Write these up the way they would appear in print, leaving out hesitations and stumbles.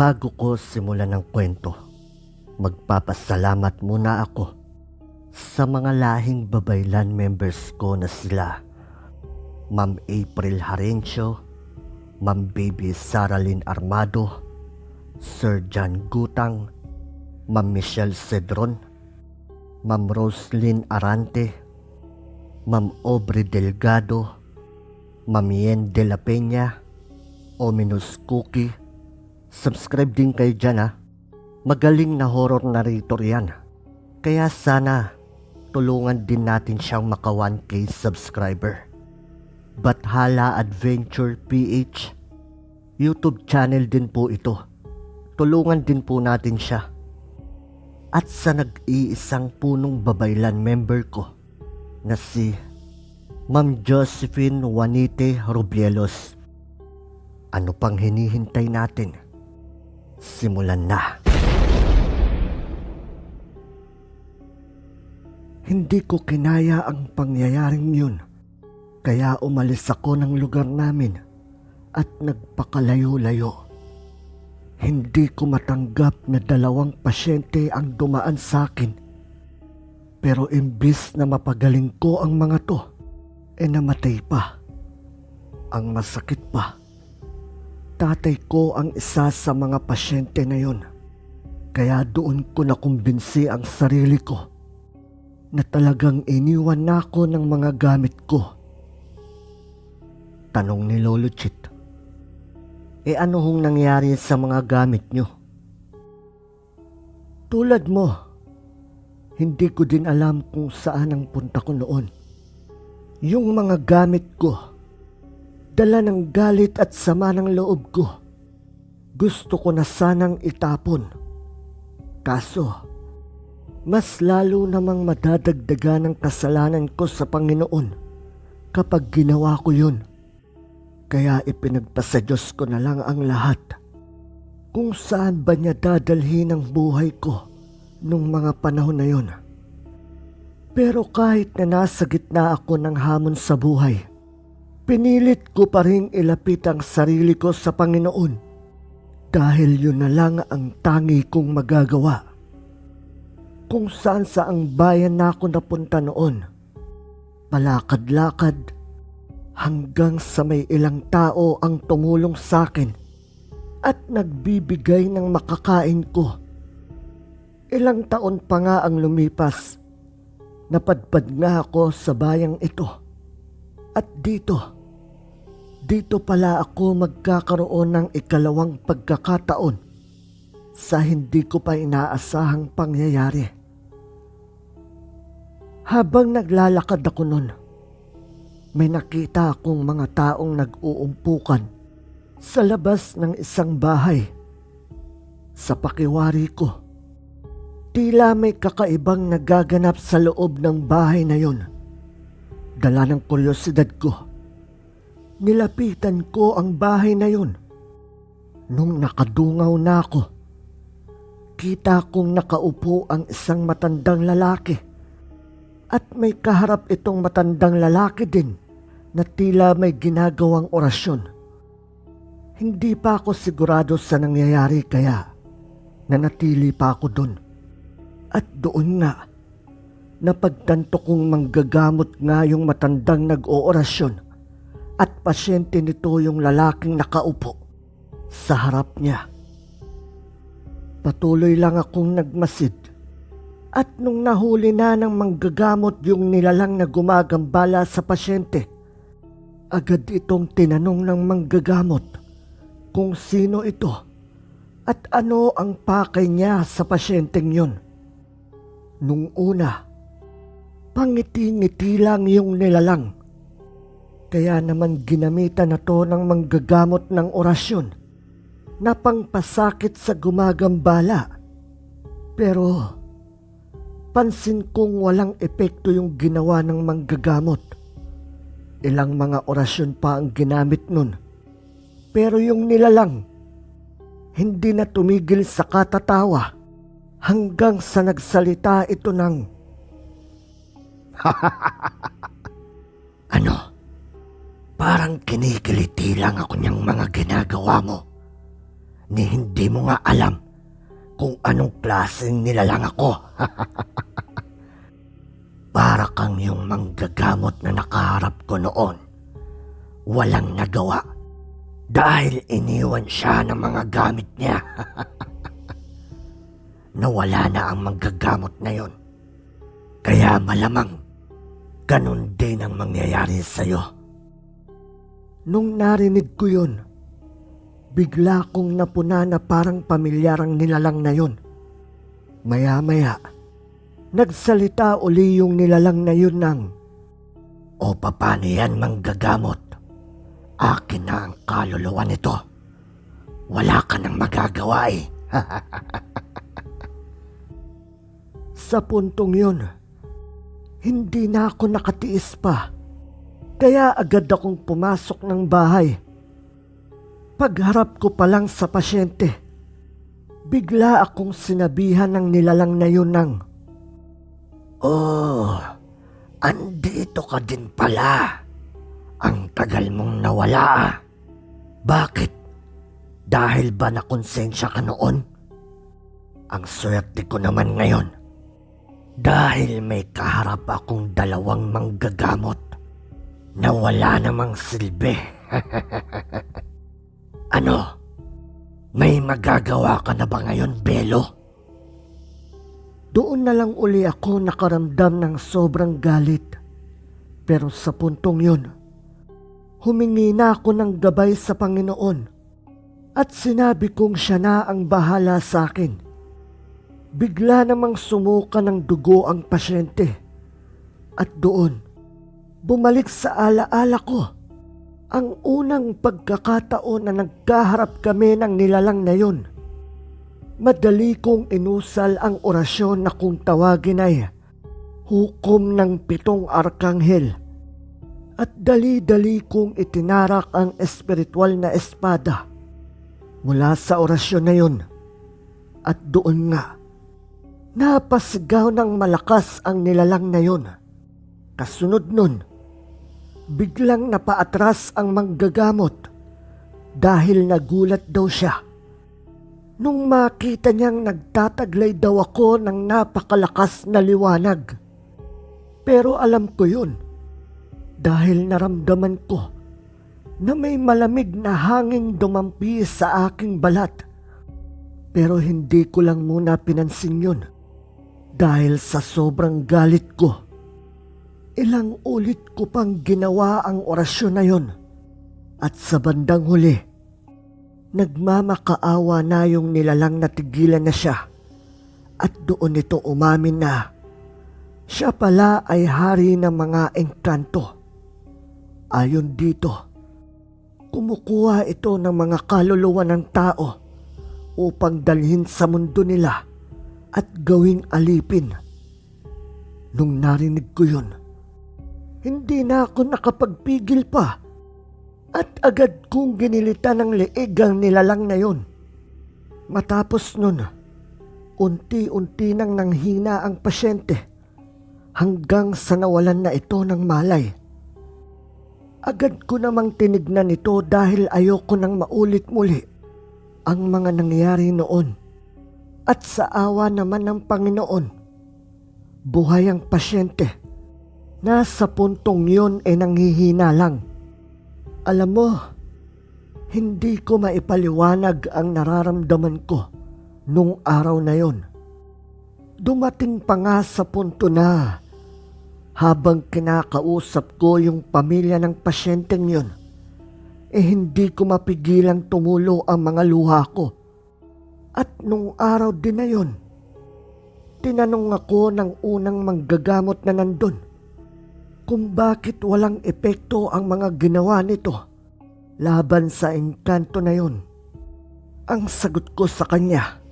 Bago ko simulan ng kwento, magpapasalamat muna ako sa mga lahing Babaylan members ko na sila Ma'am April Harencio, Ma'am Baby Saralyn Armado, Sir John Gutang, Ma'am Michelle Cedron, Ma'am Roslyn Arante, Ma'am Aubrey Delgado, Ma'am Yen de la Peña, Ominous Cookie. Subscribe din kayo dyan ha. Magaling na horror narrator yan. Kaya sana tulungan din natin siyang maka 1K subscriber. Bathala Adventure PH, YouTube channel din po ito. Tulungan din po natin siya. At sa nag-iisang punong Babaylan member ko na si Ma'am Josephine Juanite Rubielos. Ano pang hinihintay natin? Simulan na. Hindi ko kinaya ang pangyayaring yun, kaya umalis ako ng lugar namin at nagpakalayo-layo. Hindi ko matanggap na 2 pasyente ang dumaan sa akin. Pero imbis na mapagaling ko ang mga to, namatay pa. Ang masakit pa, tatay ko ang isa sa mga pasyente na yon. Kaya doon ko nakumbinsi ang sarili ko na talagang iniwan na ako ng mga gamit ko. Tanong ni Lolo Chit, ano hong nangyari sa mga gamit nyo? Tulad mo, hindi ko din alam kung saan ang punta ko noon. Yung mga gamit ko, dala ng galit at sama ng loob ko. Gusto ko na sanang itapon. Kaso, mas lalo namang madadagdagan ang kasalanan ko sa Panginoon kapag ginawa ko yun. Kaya ipinagpasa Diyos ko na lang ang lahat. Kung saan ba niya dadalhin ang buhay ko nung mga panahon na yun. Pero kahit na nasa gitna ako ng hamon sa buhay, pinilit ko pa rin ilapit ang sarili ko sa Panginoon dahil yun na lang ang tangi kong magagawa. Kung saan saang bayan na ako napunta noon, palakad-lakad hanggang sa may ilang tao ang tumulong sa akin at nagbibigay ng makakain ko. Ilang taon pa nga ang lumipas, napadpad nga ako sa bayang ito. At dito pala ako magkakaroon ng ikalawang pagkakataon sa hindi ko pa inaasahang pangyayari. Habang naglalakad ako nun, may nakita akong mga taong nag-uumpukan sa labas ng isang bahay. Sa pakiwari ko, tila may kakaibang nagaganap sa loob ng bahay na yun. Dala ng kuryosidad ko, nilapitan ko ang bahay na yun. Nung nakadungaw na ako, kita kong nakaupo ang isang matandang lalaki. At may kaharap itong matandang lalaki din na tila may ginagawang orasyon. Hindi pa ako sigurado sa nangyayari kaya nanatili pa ako doon. At doon nga, napagtanto kong manggagamot nga yung matandang nag-oorasyon at pasyente nito yung lalaking nakaupo sa harap niya. Patuloy lang akong nagmasid at nung nahuli na ng manggagamot yung nilalang na gumagambala sa pasyente, agad itong tinanong ng manggagamot kung sino ito at ano ang pakay niya sa pasyenteng yun. Nung una, pangiti-ngiti lang yung nilalang. Kaya naman ginamitan na to ng manggagamot ng orasyon na pangpasakit sa gumagambala. Pero pansin kong walang epekto yung ginawa ng manggagamot. Ilang mga orasyon pa ang ginamit nun. Pero yung nilalang, hindi na tumigil sa katatawa hanggang sa nagsalita ito ng, Ano? Parang kinikiliti lang ako niyang mga ginagawa mo. ni hindi mo nga alam kung anong klaseng nilalang ako. Para kang yung manggagamot na nakaharap ko noon. Walang nagawa dahil iniwan siya ng mga gamit niya. Nawala na ang manggagamot na yon. Kaya malamang ganun din ang mangyayari sa'yo. Nung narinig ko yun, bigla kong napuna na parang pamilyarang nilalang na yun. Maya-maya, nagsalita uli yung nilalang na yun ng, "O paano yan manggagamot? Akin na ang kaluluwa nito. Wala ka nang magagawa eh." Sa puntong yun, hindi na ako nakatiis pa. Kaya agad akong pumasok ng bahay. Pagharap ko pa lang sa pasyente, bigla akong sinabihan ng nilalang na yun ng, "Oh, andito ka din pala. Ang tagal mong nawala. Bakit? Dahil ba nakonsensya ka noon? Ang swerte ko naman ngayon. Dahil may kaharap akong dalawang manggagamot na wala namang silbi." Ano? May magagawa ka na ba ngayon, Belo? Doon na lang uli ako nakaramdam ng sobrang galit. Pero sa puntong yun, humingi na ako ng gabay sa Panginoon at sinabi kong siya na ang bahala sa akin. Bigla namang sumuka ng dugo ang pasyente at doon, bumalik sa alaala ko ang unang pagkakataon na nagkaharap kami ng nilalang na yun. Madali kong inusal ang orasyon na kung tawagin ay hukom ng 7 arkanghel at dali-dali kong itinarak ang espiritual na espada mula sa orasyon na yun. At doon nga, napasigaw ng malakas ang nilalang na yun. Kasunod nun, biglang napaatras ang manggagamot dahil nagulat daw siya nung makita niyang nagtataglay daw ako ng napakalakas na liwanag. Pero alam ko yun dahil naramdaman ko na may malamig na hangin dumampi sa aking balat. Pero hindi ko lang muna pinansin yun dahil sa sobrang galit ko. Ilang ulit ko pang ginawa ang orasyon na yun at sa bandang huli, nagmamakaawa na yung nilalang natigilan na siya at doon ito umamin na siya pala ay hari ng mga engkanto. Ayon dito, kumukuha ito ng mga kaluluwa ng tao upang dalhin sa mundo nila at gawing alipin. Nung narinig ko yun, hindi na ako nakapagpigil pa at agad kong ginilitan ng leeg ang nilalang na yun. Matapos nun, unti-unti nang nanghina ang pasyente hanggang sa nawalan na ito ng malay. Agad ko namang tinignan ito dahil ayoko nang maulit muli ang mga nangyari noon. At sa awa naman ng Panginoon, buhay ang pasyente. Nasa puntong yun ay nanghihina lang. Alam mo, hindi ko maipaliwanag ang nararamdaman ko nung araw na yon. Dumating pa nga sa punto na habang kinakausap ko yung pamilya ng pasyenteng yun, hindi ko mapigilang tumulo ang mga luha ko. At nung araw din na yun, tinanong ako ng unang manggagamot na nandun kung bakit walang epekto ang mga ginawa nito laban sa engkanto na yun. Ang sagot ko sa kanya,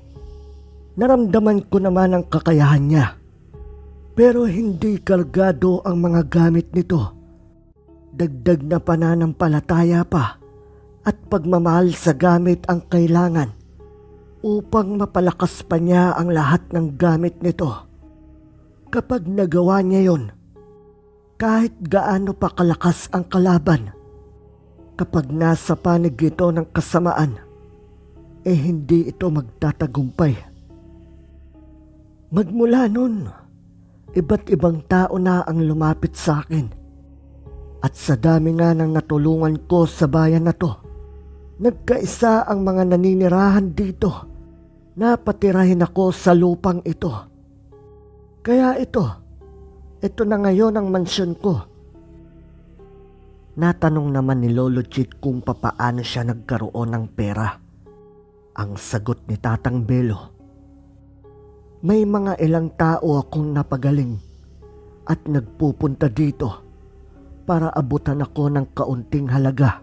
naramdaman ko naman ang kakayahan niya, pero hindi kargado ang mga gamit nito. Dagdag na pananampalataya pa at pagmamahal sa gamit ang kailangan upang mapalakas pa niya ang lahat ng gamit nito. Kapag nagawa niya yon, kahit gaano pa kalakas ang kalaban, kapag nasa panig ito ng kasamaan, hindi ito magtatagumpay. Magmula nun, iba't ibang tao na ang lumapit sa akin. At sa dami nga ng natulungan ko sa bayan na to, nagkaisa ang mga naninirahan dito na patirahin ako sa lupang ito. Kaya ito na ngayon ang mansyon ko. Natanong naman ni Lolo Chit kung papaano siya nagkaroon ng pera. Ang sagot ni Tatang Belo, may mga ilang tao akong napagaling at nagpupunta dito para abutan ako ng kaunting halaga.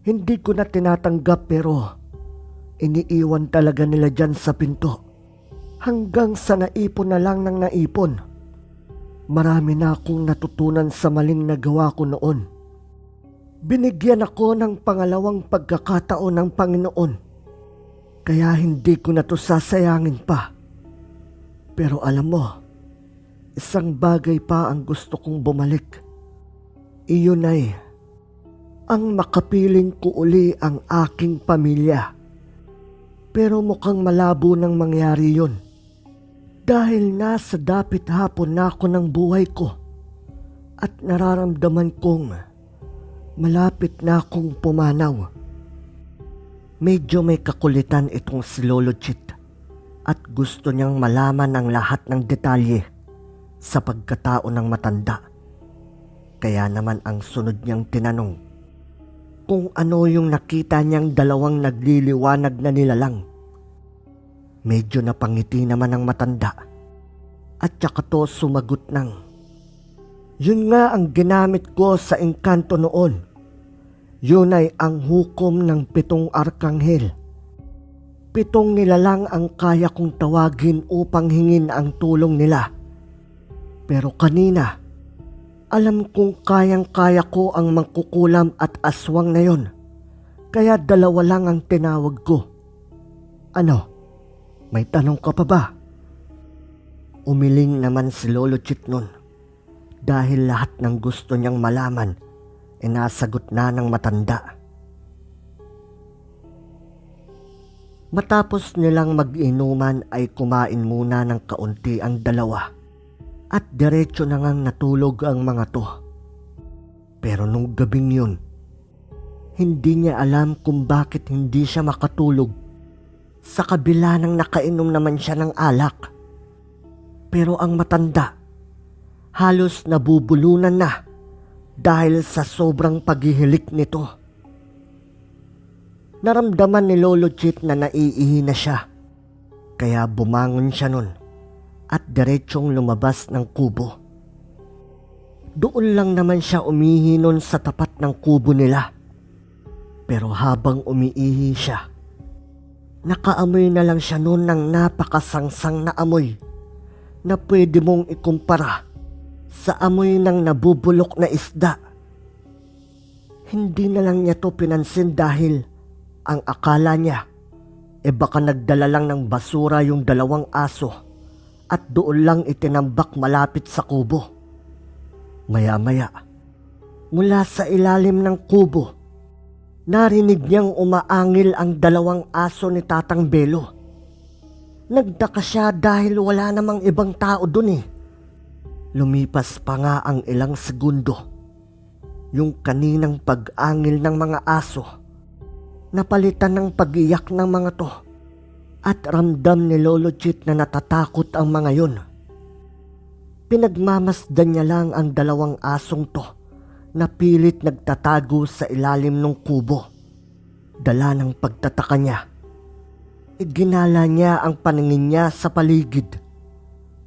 Hindi ko na tinatanggap pero iniiwan talaga nila dyan sa pinto. Hanggang sa naipon na lang ng naipon. Marami na akong natutunan sa maling nagawa ko noon. Binigyan ako ng pangalawang pagkakataon ng Panginoon. Kaya hindi ko na to sasayangin pa. Pero alam mo, isang bagay pa ang gusto kong bumalik. Iyon ay ang makapiling ko uli ang aking pamilya. Pero mukhang malabo nang mangyari yun. Dahil nasa dapit hapon na ako ng buhay ko at nararamdaman kong malapit na akong pumanaw. Medyo may kakulitan itong si Lolo Chit at gusto niyang malaman ang lahat ng detalye sa pagkatao ng matanda. Kaya naman ang sunod niyang tinanong kung ano yung nakita niyang dalawang nagliliwanag na nilalang. Medyo napangiti naman ang matanda at saka to sumagot ng, yun nga ang ginamit ko sa engkanto noon. Yun ay ang hukom ng 7 arkanghel. 7 nilalang ang kaya kong tawagin upang hingin ang tulong nila. Pero kanina, alam kong kayang-kaya ko ang mangkukulam at aswang na yon. Kaya 2 lang ang tinawag ko. Ano? May tanong ka pa ba? Umiling naman si Lolo Chit nun. Dahil lahat ng gusto niyang malaman nasagot na ng matanda. Matapos nilang mag-inuman ay kumain muna ng kaunti ang dalawa at diretso na ngang natulog ang mga to. Pero nung gabing yun, hindi niya alam kung bakit hindi siya makatulog sa kabila ng nakainom naman siya ng alak. Pero ang matanda, halos nabubulunan na dahil sa sobrang paghihilik nito. Naramdaman ni Lolo Chit na naiihi na siya. Kaya bumangon siya nun at diretsong lumabas ng kubo. Doon lang naman siya umihi nun sa tapat ng kubo nila. Pero habang umiihi siya, nakaamoy na lang siya nun ng napakasangsang na amoy na pwede mong ikumpara sa amoy ng nabubulok na isda. Hindi na lang niya to pinansin dahil ang akala niya baka nagdala lang ng basura yung 2 aso at doon lang itinambak malapit sa kubo. Maya-maya, mula sa ilalim ng kubo, narinig niyang umaangil ang 2 aso ni Tatang Belo. Nagtaka siya dahil wala namang ibang tao dun eh. Lumipas pa nga ang ilang segundo. Yung kaninang pag-angil ng mga aso, napalitan ng pag-iyak ng mga to. At ramdam ni Lolo Chit na natatakot ang mga yun. Pinagmamasdan niya lang ang 2 asong to na pilit nagtatago sa ilalim ng kubo. Dala ng pagtataka niya, iginala niya ang paningin niya sa paligid.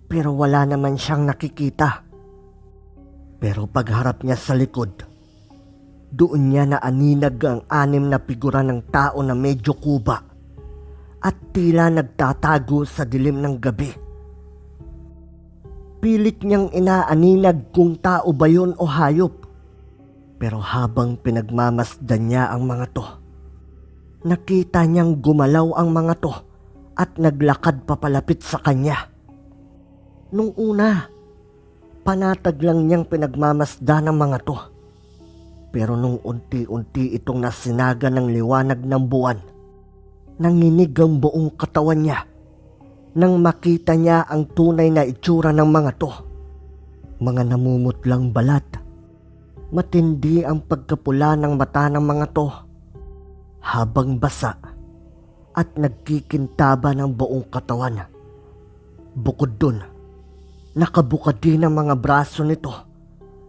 Pero wala naman siyang nakikita. Pero pagharap niya sa likod, doon niya naaninag ang 6 na figura ng tao na medyo kuba at tila nagtatago sa dilim ng gabi. Pilit niyang inaaninag kung tao ba yun o hayop. Pero habang pinagmamasdan niya ang mga to, nakita niyang gumalaw ang mga to at naglakad papalapit sa kanya. Nung una, panatag lang niyang pinagmamasdan ang mga to. Pero nung unti-unti itong nasinaga ng liwanag ng buwan, Nanginig ang buong katawan niya nang makita niya ang tunay na itsura ng mga to. Mga namumutlang balat. Matindi ang pagkapula ng mata ng mga to. Habang basa at nagkikintaba ng buong katawan. Bukod dun, nakabukad din ang mga braso nito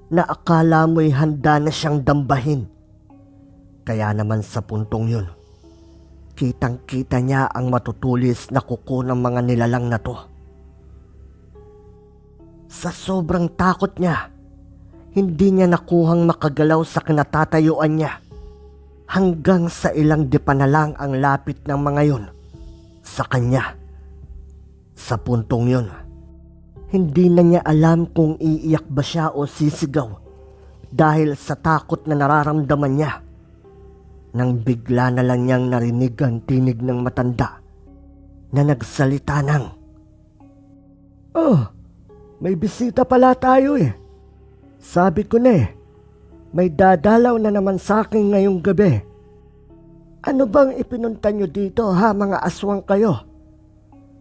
na akala mo'y handa na siyang dambahin. Kaya naman sa puntong yun, kitang-kita niya ang matutulis na kuko ng mga nilalang na to. Sa sobrang takot niya, hindi niya nakuhang makagalaw sa kinatatayuan niya. Hanggang sa ilang dipa na lang ang lapit ng mga yun sa kanya. Sa puntong yun, hindi na niya alam kung iiyak ba siya o sisigaw dahil sa takot na nararamdaman niya. Nang bigla na lang niyang narinig ang tinig ng matanda na nagsalita ng, "Oh, may bisita pala tayo eh. Sabi ko na eh, may dadalaw na naman sa akin ngayong gabi. Ano bang ipinunta nyo dito ha mga aswang kayo?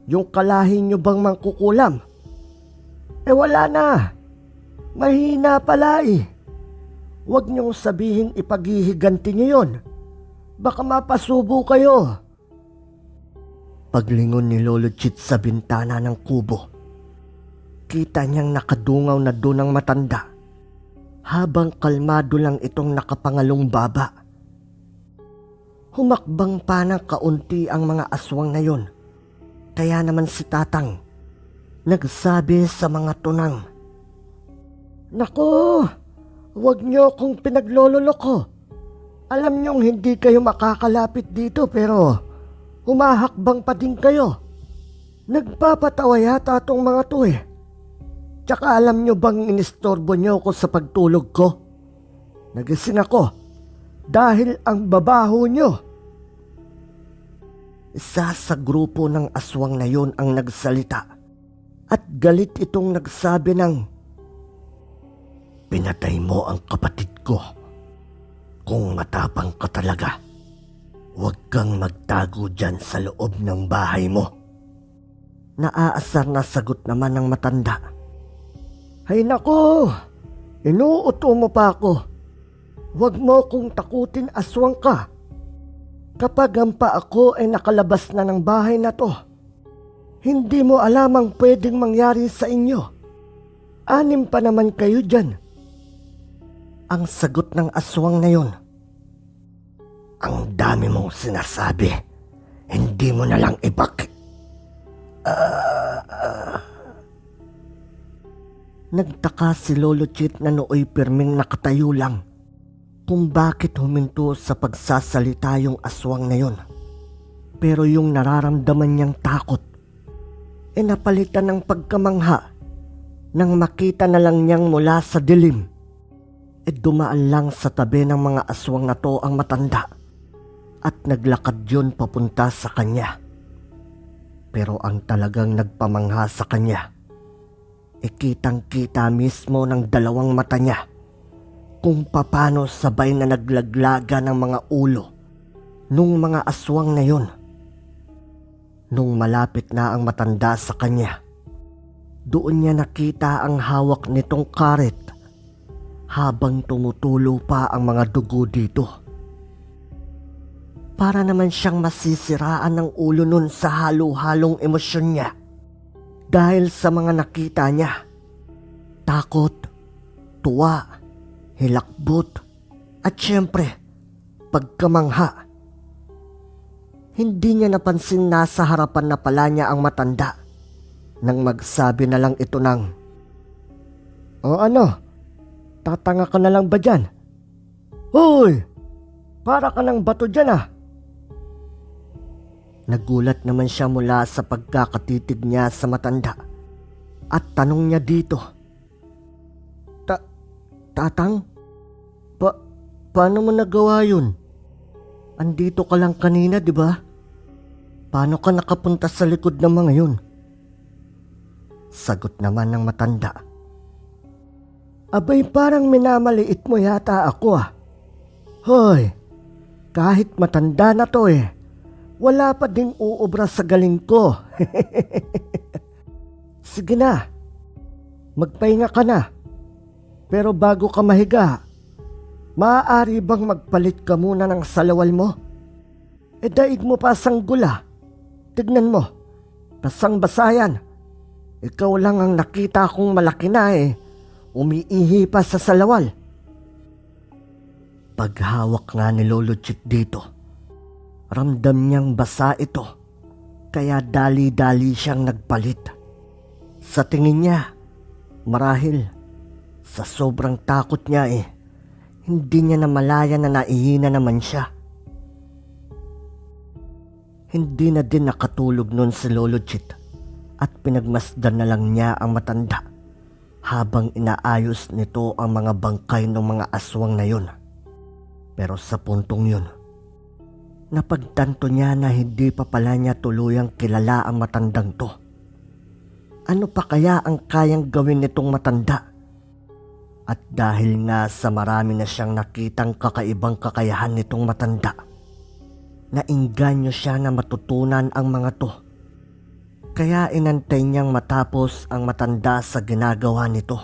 Yung kalahi nyo bang mangkukulam? Eh wala na. Mahina pala eh. Huwag nyong sabihin ipaghihiganti nyo yun. Baka mapasubo kayo." Paglingon ni Lolo Chit sa bintana ng kubo, kita niyang nakadungaw na doon ang matanda habang kalmado lang itong nakapangalong baba. Humakbang pa ng kaunti ang mga aswang na yun. Kaya naman si Tatang nagsabi sa mga tunang, "Naku, huwag niyo akong pinaglololoko. Alam niyong hindi kayo makakalapit dito pero humahakbang pa din kayo. Nagpapatawa yata tong mga to eh. Tsaka alam niyo bang inistorbo niyo ako sa pagtulog ko? Nagising ako dahil ang babaho niyo." Isa sa grupo ng aswang na yon ang nagsalita at galit itong nagsabi ng, "Pinatay mo ang kapatid ko. Kung matapang ka talaga, huwag kang magtago dyan sa loob ng bahay mo." Naaasar na sagot naman ng matanda, "Ay nako, inuuto mo pa ako. Huwag mo kong takutin, aswang ka. Kapag ang pa ako ay nakalabas na ng bahay na to, hindi mo alam ang pwedeng mangyari sa inyo. 6 pa naman kayo dyan." Ang sagot ng aswang na yun, "Ang dami mong sinasabi, hindi mo na lang ibak." Nagtaka si Lolo Chit na nooy pirming nakatayo lang kung bakit huminto sa pagsasalita yung aswang na yun. Pero yung nararamdaman niyang takot ay napalitan ng pagkamangha nang makita na lang niyang mula sa dilim dumaan lang sa tabi ng mga aswang na to ang matanda at naglakad yun papunta sa kanya. Pero ang talagang nagpamangha sa kanya, kitang-kita mismo ng dalawang mata niya kung paano sabay na naglaglaga ng mga ulo nung mga aswang na yun. Nung malapit na ang matanda sa kanya, doon niya nakita ang hawak nitong karet habang tumutulo pa ang mga dugo dito. Para naman siyang masisiraan ng ulo nun sa halo-halong emosyon niya dahil sa mga nakita niya. Takot, tuwa, hilakbot, at syempre, pagkamangha. Hindi niya napansin na sa harapan na pala niya ang matanda nang magsabi na lang ito ng, "O ano? Tatanga ka na lang ba dyan? Hoy! Para ka ng bato dyan ah!" Nagulat naman siya mula sa pagkakatitig niya sa matanda at tanong niya dito, "Tatang? Paano mo nagawa yun? Andito ka lang kanina, di ba? Paano ka nakapunta sa likod ng mga yun?" Sagot naman ng matanda, "Abay, parang minamaliit mo yata ako ah. Hoy, kahit matanda na to Wala pa ding uubra sa galing ko. Sige na, magpahinga ka na. Pero bago ka mahiga, maaari bang magpalit ka muna ng salawal mo? Daig mo pa sanggula. Tignan mo, basang-basa yan. Ikaw lang ang nakita kong malaki na umiihi pa sa salawal. Paghawak nga ni Lolo Chik dito, ramdam niyang basa ito, kaya dali-dali siyang nagpalit. Sa tingin niya, marahil sa sobrang takot niya hindi niya namalayan na naihina naman siya. Hindi na din nakatulog nun si Lolo Chit at pinagmasdan na lang niya ang matanda habang inaayos nito ang mga bangkay ng mga aswang na yun. Pero sa puntong yun, napagtanto niya na hindi pa pala niya tuluyang kilala ang matandang to. Ano pa kaya ang kayang gawin nitong matanda? At dahil nga sa marami na siyang nakitang kakaibang kakayahan nitong matanda, nainganyo siya na matutunan ang mga to. Kaya inantay niyang matapos ang matanda sa ginagawa nito.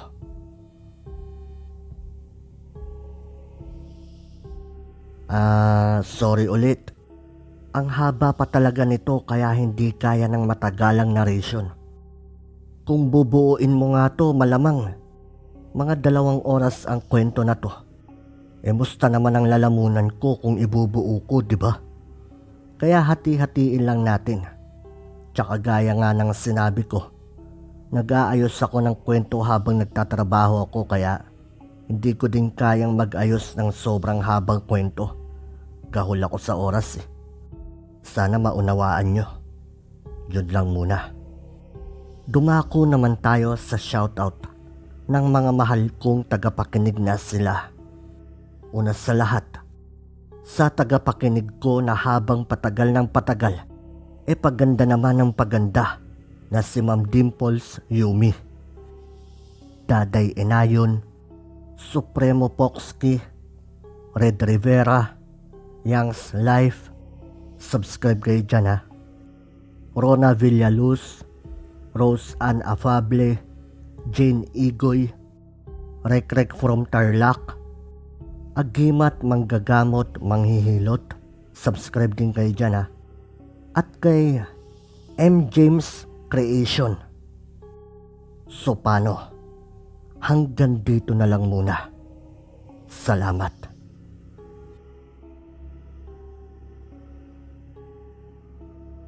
Sorry ulit. Ang haba pa talaga nito kaya hindi kaya ng matagalang narration. Kung bubuuin mo nga to, malamang mga 2 oras ang kwento na to. Musta naman ang lalamunan ko kung ibubuo ko, di ba? Kaya hati-hatiin lang natin. Tsaka gaya nga ng sinabi ko, nag-aayos ako ng kwento habang nagtatrabaho ako kaya hindi ko din kayang mag-ayos ng sobrang habang kwento. Gahol ako sa oras Sana maunawaan nyo. Yun lang muna. Dumako naman tayo sa shoutout ng mga mahal kong tagapakinig na sila. Una sa lahat, sa tagapakinig ko na habang patagal ng patagal, paganda naman ng paganda na si Ma'am Dimples Yumi, Daday Enayon, Supremo Poxki, Red Rivera, Young's Life, subscribe kayo dyan Rona Villaluz, Rose Ann Afable, Jane Igoy, Rekrek from Tarlac, Agimat Manggagamot Manghihilot, subscribe din kayo dyan at kay M. James Creation. So paano? Hanggang dito na lang muna. Salamat.